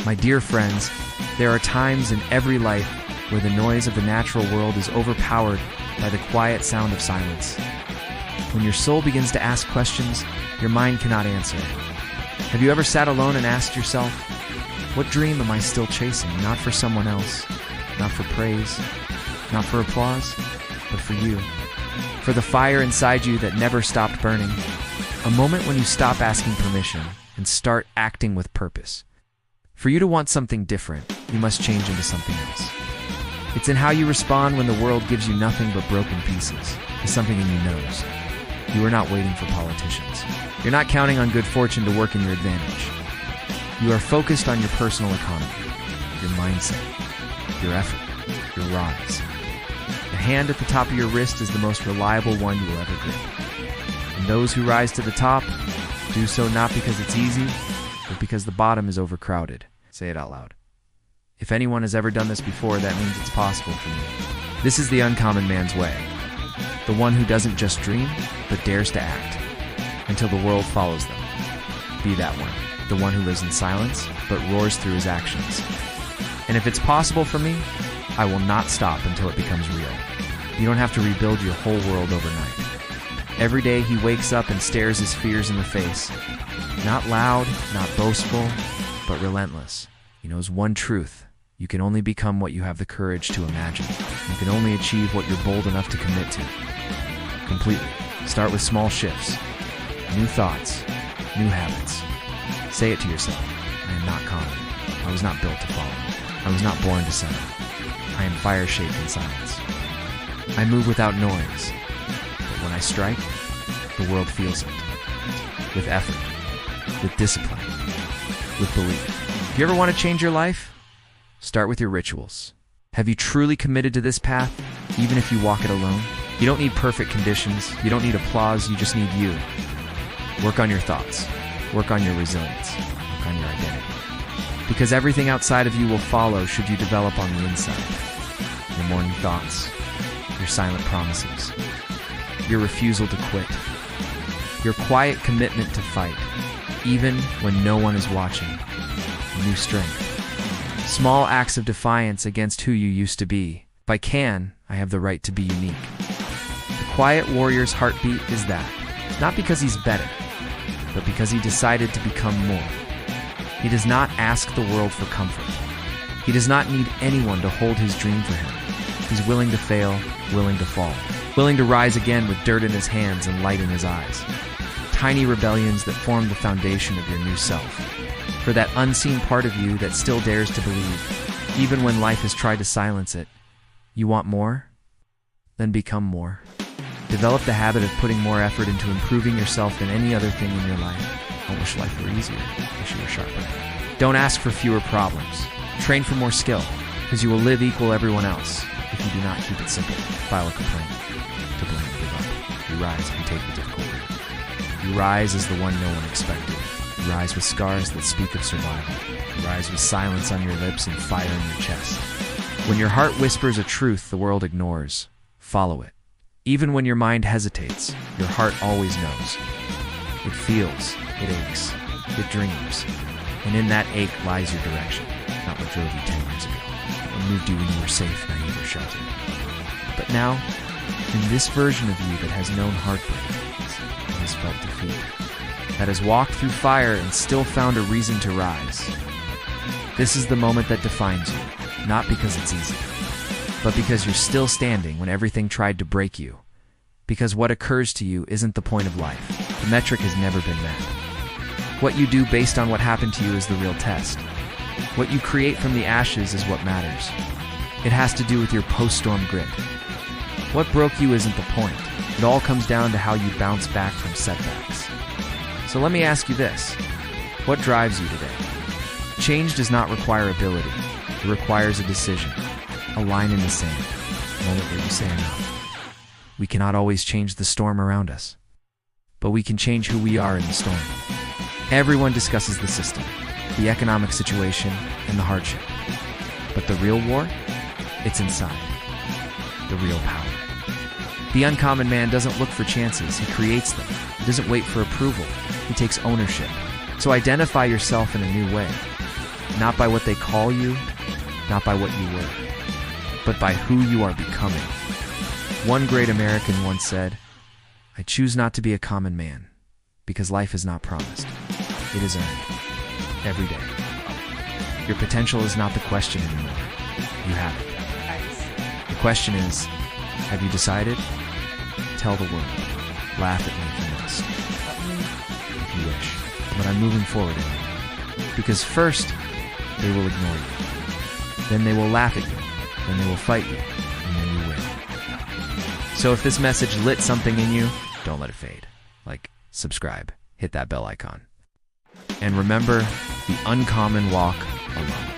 My dear friends, there are times in every life where the noise of the natural world is overpowered by the quiet sound of silence. When your soul begins to ask questions your mind cannot answer. Have you ever sat alone and asked yourself, what dream am I still chasing? Not for someone else, not for praise, not for applause, but for you. For the fire inside you that never stopped burning. A moment when you stop asking permission and start acting with purpose. For you to want something different, you must change into something else. It's in how you respond when the world gives you nothing but broken pieces, as something in you knows. You are not waiting for politicians. You're not counting on good fortune to work in your advantage. You are focused on your personal economy, your mindset, your effort, your rise. The hand at the top of your wrist is the most reliable one you will ever grip. And those who rise to the top do so not because it's easy, but because the bottom is overcrowded. Say it out loud. If anyone has ever done this before, that means it's possible for me. This is the uncommon man's way. The one who doesn't just dream, but dares to act, until the world follows them. Be that one. The one who lives in silence, but roars through his actions. And if it's possible for me, I will not stop until it becomes real. You don't have to rebuild your whole world overnight. Every day he wakes up and stares his fears in the face. Not loud, not boastful, but relentless. He knows one truth. You can only become what you have the courage to imagine. You can only achieve what you're bold enough to commit to. Completely. Start with small shifts. New thoughts. New habits. Say it to yourself. I am not common. I was not built to follow. I was not born to settle. I am fire-shaped in silence. I move without noise. But when I strike, the world feels it. With effort. With discipline. With belief. If you ever want to change your life, start with your rituals. Have you truly committed to this path, even if you walk it alone? You don't need perfect conditions. You don't need applause. You just need you. Work on your thoughts. Work on your resilience. Work on your identity. Because everything outside of you will follow should you develop on the inside. Your morning thoughts. Your silent promises. Your refusal to quit. Your quiet commitment to fight, even when no one is watching. New strength. Small acts of defiance against who you used to be. If I can, I have the right to be unique. The quiet warrior's heartbeat is that. Not because he's better, but because he decided to become more. He does not ask the world for comfort. He does not need anyone to hold his dream for him. He's willing to fail, willing to fall, willing to rise again with dirt in his hands and light in his eyes. Tiny rebellions that form the foundation of your new self. For that unseen part of you that still dares to believe, even when life has tried to silence it. You want more? Then become more. Develop the habit of putting more effort into improving yourself than any other thing in your life. I wish life were easier. I wish you were sharper. Don't ask for fewer problems. Train for more skill, because you will live equal everyone else if you do not keep it simple. File a complaint. To blame, give up. You rise and take the difficult route. You rise as the one no one expected. You rise with scars that speak of survival. You rise with silence on your lips and fire in your chest. When your heart whispers a truth the world ignores, follow it. Even when your mind hesitates, your heart always knows. It feels, it aches, it dreams. And in that ache lies your direction, not what drove you 10 years ago, what moved you when you were safe, naive, or sheltered. But now, in this version of you that has known heartbreak, that has felt defeat, that has walked through fire and still found a reason to rise. This is the moment that defines you, not because it's easy, but because you're still standing when everything tried to break you. Because what occurs to you isn't the point of life. The metric has never been met. What you do based on what happened to you is the real test. What you create from the ashes is what matters. It has to do with your post-storm grit. What broke you isn't the point. It all comes down to how you bounce back from setbacks. So let me ask you this. What drives you today? Change does not require ability. It requires a decision, a line in the sand, a moment where you say enough. We cannot always change the storm around us, but we can change who we are in the storm. Everyone discusses the system, the economic situation, and the hardship. But the real war? It's inside. The real power. The uncommon man doesn't look for chances, he creates them. He doesn't wait for approval, he takes ownership. So identify yourself in a new way. not by what they call you, not by what you were, but by who you are becoming. One great American once said, "I choose not to be a common man, because life is not promised. It is earned, every day." Your potential is not the question anymore. You have it. The question is, have you decided? Tell the world. Laugh at me if you must. If you wish. But I'm moving forward anyway. Because first, they will ignore you. Then they will laugh at you. Then they will fight you. And then you win. So if this message lit something in you, don't let it fade. Like, subscribe, hit that bell icon. And remember the uncommon walk alone.